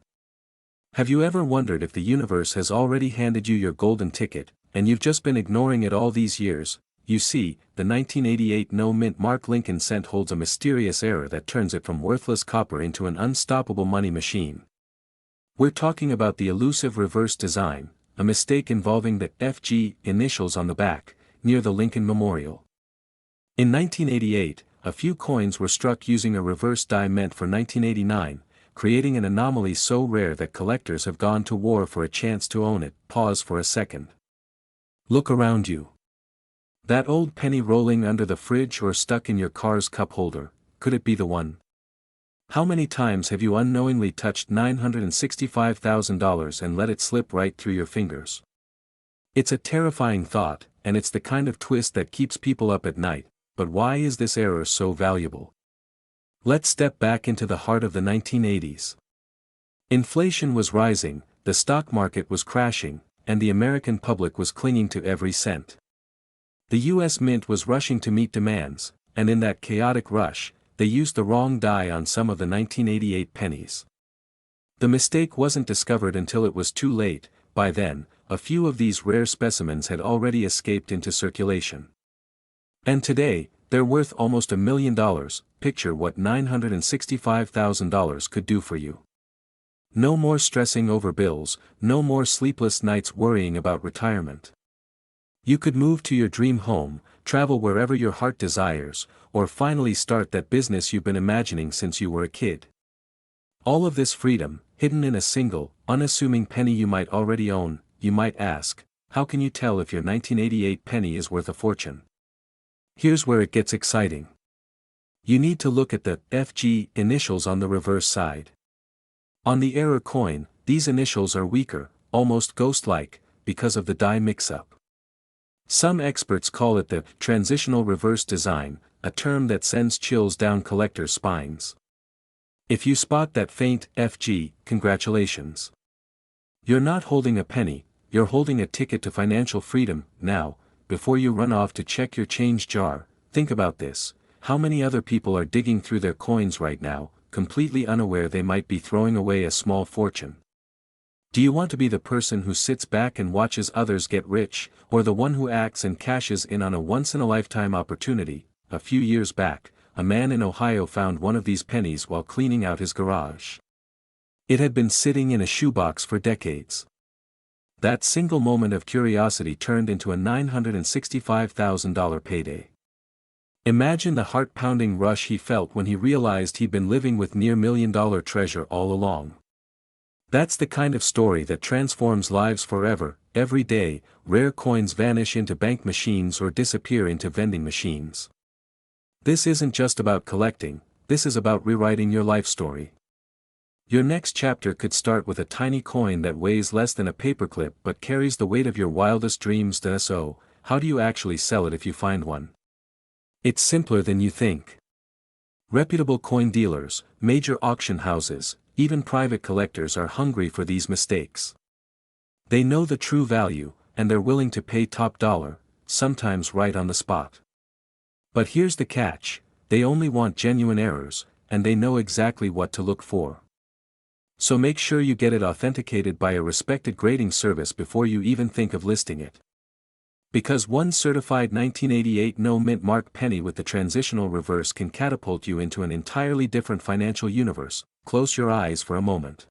Have you ever wondered if the universe has already handed you your golden ticket, and you've just been ignoring it all these years? You see, the 1988 no-mint mark Lincoln cent holds a mysterious error that turns it from worthless copper into an unstoppable money machine. We're talking about the elusive reverse design, a mistake involving the FG initials on the back, near the Lincoln Memorial. In 1988, a few coins were struck using a reverse die meant for 1989, creating an anomaly so rare that collectors have gone to war for a chance to own it. Pause for a second. Look around you. That old penny rolling under the fridge or stuck in your car's cup holder, could it be the one? How many times have you unknowingly touched $965,000 and let it slip right through your fingers? It's a terrifying thought, and it's the kind of twist that keeps people up at night, but why is this error so valuable? Let's step back into the heart of the 1980s. Inflation was rising, the stock market was crashing, and the American public was clinging to every cent. The US Mint was rushing to meet demands, and in that chaotic rush, they used the wrong die on some of the 1988 pennies. The mistake wasn't discovered until it was too late. By then, a few of these rare specimens had already escaped into circulation. And today, they're worth almost $1 million. Picture what $965,000 could do for you. No more stressing over bills, no more sleepless nights worrying about retirement. You could move to your dream home, travel wherever your heart desires, or finally start that business you've been imagining since you were a kid. All of this freedom, hidden in a single, unassuming penny you might already own. You might ask, how can you tell if your 1988 penny is worth a fortune? Here's where it gets exciting. You need to look at the FG initials on the reverse side. On the error coin, these initials are weaker, almost ghost-like, because of the die mix-up. Some experts call it the transitional reverse design, a term that sends chills down collectors' spines. If you spot that faint FG, congratulations. You're not holding a penny, you're holding a ticket to financial freedom. Now, before you run off to check your change jar, think about this: how many other people are digging through their coins right now, completely unaware they might be throwing away a small fortune? Do you want to be the person who sits back and watches others get rich, or the one who acts and cashes in on a once-in-a-lifetime opportunity? A few years back, a man in Ohio found one of these pennies while cleaning out his garage. It had been sitting in a shoebox for decades. That single moment of curiosity turned into a $965,000 payday. Imagine the heart-pounding rush he felt when he realized he'd been living with near-million-dollar treasure all along. That's the kind of story that transforms lives forever. Every day, rare coins vanish into bank machines or disappear into vending machines. This isn't just about collecting, this is about rewriting your life story. Your next chapter could start with a tiny coin that weighs less than a paperclip but carries the weight of your wildest dreams. So, how do you actually sell it if you find one? It's simpler than you think. Reputable coin dealers, major auction houses, even private collectors are hungry for these mistakes. They know the true value, and they're willing to pay top dollar, sometimes right on the spot. But here's the catch: they only want genuine errors, and they know exactly what to look for. So make sure you get it authenticated by a respected grading service before you even think of listing it. Because one certified 1988 no-mint mark penny with the transitional reverse can catapult you into an entirely different financial universe. Close your eyes for a moment.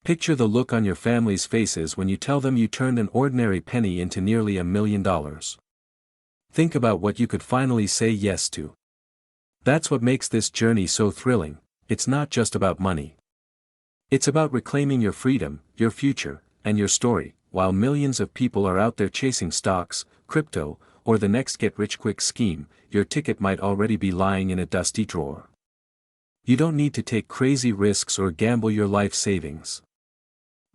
Picture the look on your family's faces when you tell them you turned an ordinary penny into nearly $1 million. Think about what you could finally say yes to. That's what makes this journey so thrilling. It's not just about money. It's about reclaiming your freedom, your future, and your story. While millions of people are out there chasing stocks, crypto, or the next get-rich-quick scheme, your ticket might already be lying in a dusty drawer. You don't need to take crazy risks or gamble your life savings.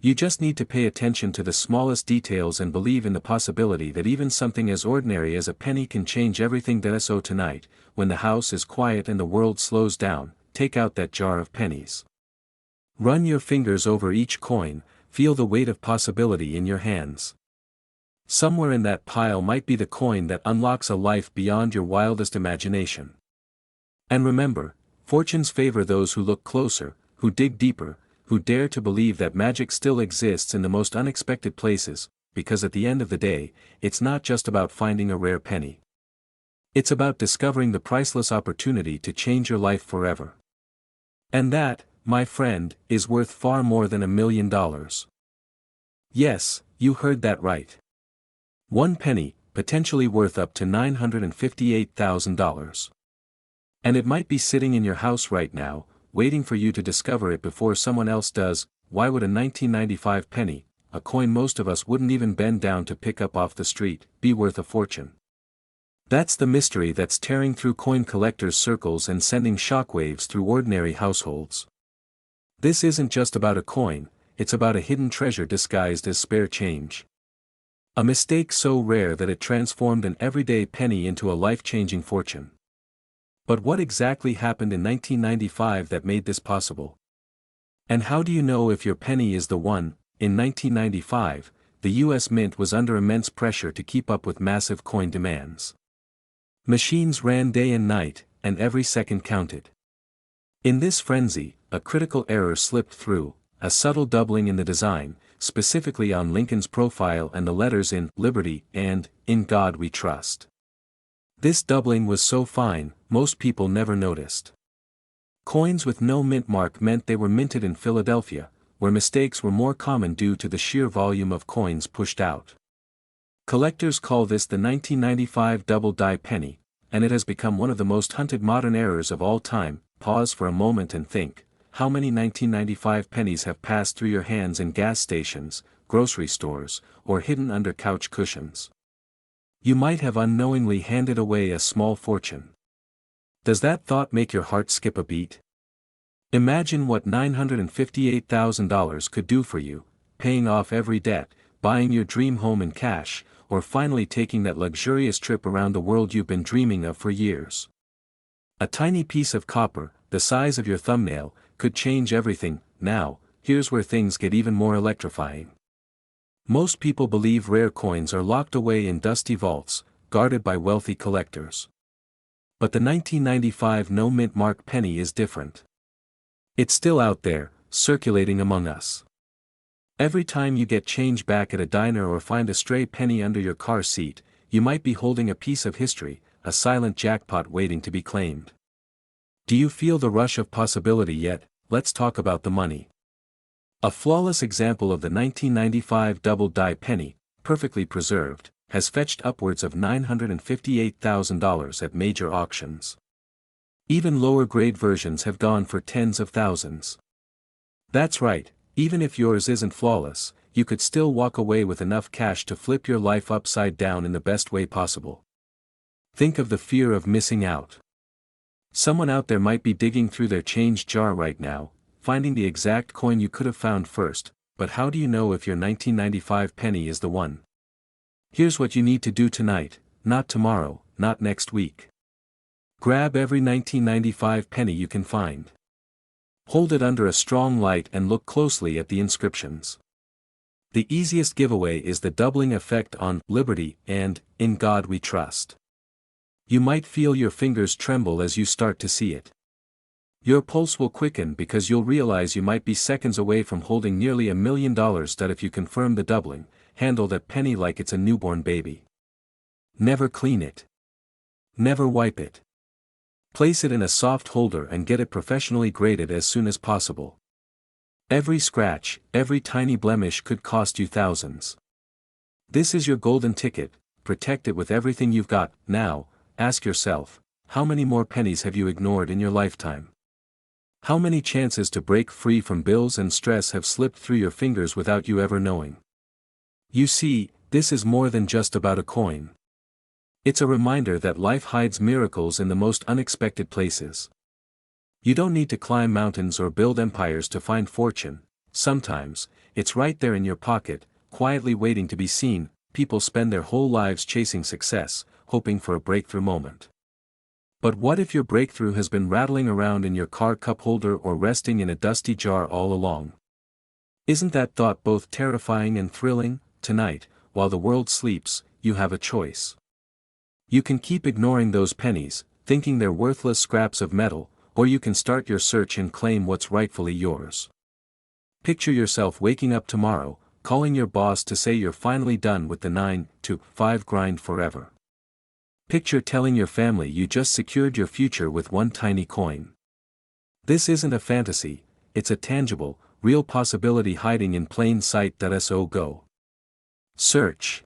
You just need to pay attention to the smallest details and believe in the possibility that even something as ordinary as a penny can change everything. So tonight, when the house is quiet and the world slows down, take out that jar of pennies. Run your fingers over each coin, feel the weight of possibility in your hands. Somewhere in that pile might be the coin that unlocks a life beyond your wildest imagination. And remember, fortunes favor those who look closer, who dig deeper, who dare to believe that magic still exists in the most unexpected places, because at the end of the day, it's not just about finding a rare penny. It's about discovering the priceless opportunity to change your life forever. And that, my friend, is worth far more than $1 million. Yes, you heard that right. One penny, potentially worth up to $958,000. And it might be sitting in your house right now, waiting for you to discover it before someone else does. Why would a 1995 penny, a coin most of us wouldn't even bend down to pick up off the street, be worth a fortune? That's the mystery that's tearing through coin collectors' circles and sending shockwaves through ordinary households. This isn't just about a coin, it's about a hidden treasure disguised as spare change. A mistake so rare that it transformed an everyday penny into a life-changing fortune. But what exactly happened in 1995 that made this possible? And how do you know if your penny is the one? In 1995, the US Mint was under immense pressure to keep up with massive coin demands. Machines ran day and night, and every second counted. In this frenzy, a critical error slipped through, a subtle doubling in the design, specifically on Lincoln's profile and the letters in Liberty and In God We Trust. This doubling was so fine, most people never noticed. Coins with no mint mark meant they were minted in Philadelphia, where mistakes were more common due to the sheer volume of coins pushed out. Collectors call this the 1995 double-die penny, and it has become one of the most hunted modern errors of all time. Pause for a moment and think, how many 1995 pennies have passed through your hands in gas stations, grocery stores, or hidden under couch cushions? You might have unknowingly handed away a small fortune. Does that thought make your heart skip a beat? Imagine what $958,000 could do for you, paying off every debt, buying your dream home in cash, or finally taking that luxurious trip around the world you've been dreaming of for years. A tiny piece of copper, the size of your thumbnail, could change everything. Now, here's where things get even more electrifying. Most people believe rare coins are locked away in dusty vaults, guarded by wealthy collectors. But the 1995 no-mint mark penny is different. It's still out there, circulating among us. Every time you get change back at a diner or find a stray penny under your car seat, you might be holding a piece of history, a silent jackpot waiting to be claimed. Do you feel the rush of possibility yet? Let's talk about the money. A flawless example of the 1995 double-die penny, perfectly preserved, has fetched upwards of $958,000 at major auctions. Even lower-grade versions have gone for tens of thousands. That's right. Even if yours isn't flawless, you could still walk away with enough cash to flip your life upside down in the best way possible. Think of the fear of missing out. Someone out there might be digging through their change jar right now, finding the exact coin you could have found first, but how do you know if your 1995 penny is the one? Here's what you need to do tonight, not tomorrow, not next week. Grab every 1995 penny you can find. Hold it under a strong light and look closely at the inscriptions. The easiest giveaway is the doubling effect on Liberty and In God We Trust. You might feel your fingers tremble as you start to see it. Your pulse will quicken because you'll realize you might be seconds away from holding nearly $1 million. That if you confirm the doubling, handle that penny like it's a newborn baby. Never clean it. Never wipe it. Place it in a soft holder and get it professionally graded as soon as possible. Every scratch, every tiny blemish could cost you thousands. This is your golden ticket, protect it with everything you've got. Now, ask yourself, how many more pennies have you ignored in your lifetime? How many chances to break free from bills and stress have slipped through your fingers without you ever knowing? You see, this is more than just about a coin. It's a reminder that life hides miracles in the most unexpected places. You don't need to climb mountains or build empires to find fortune. Sometimes, it's right there in your pocket, quietly waiting to be seen. People spend their whole lives chasing success, hoping for a breakthrough moment. But what if your breakthrough has been rattling around in your car cup holder or resting in a dusty jar all along? Isn't that thought both terrifying and thrilling? Tonight, while the world sleeps, you have a choice. You can keep ignoring those pennies, thinking they're worthless scraps of metal, or you can start your search and claim what's rightfully yours. Picture yourself waking up tomorrow, calling your boss to say you're finally done with the 9 to 5 grind forever. Picture telling your family you just secured your future with one tiny coin. This isn't a fantasy, it's a tangible, real possibility hiding in plain sight. So go. Search.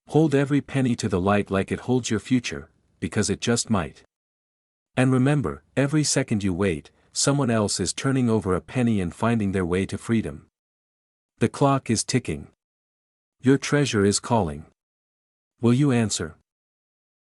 Hold every penny to the light like it holds your future, because it just might. And remember, every second you wait, someone else is turning over a penny and finding their way to freedom. The clock is ticking. Your treasure is calling. Will you answer?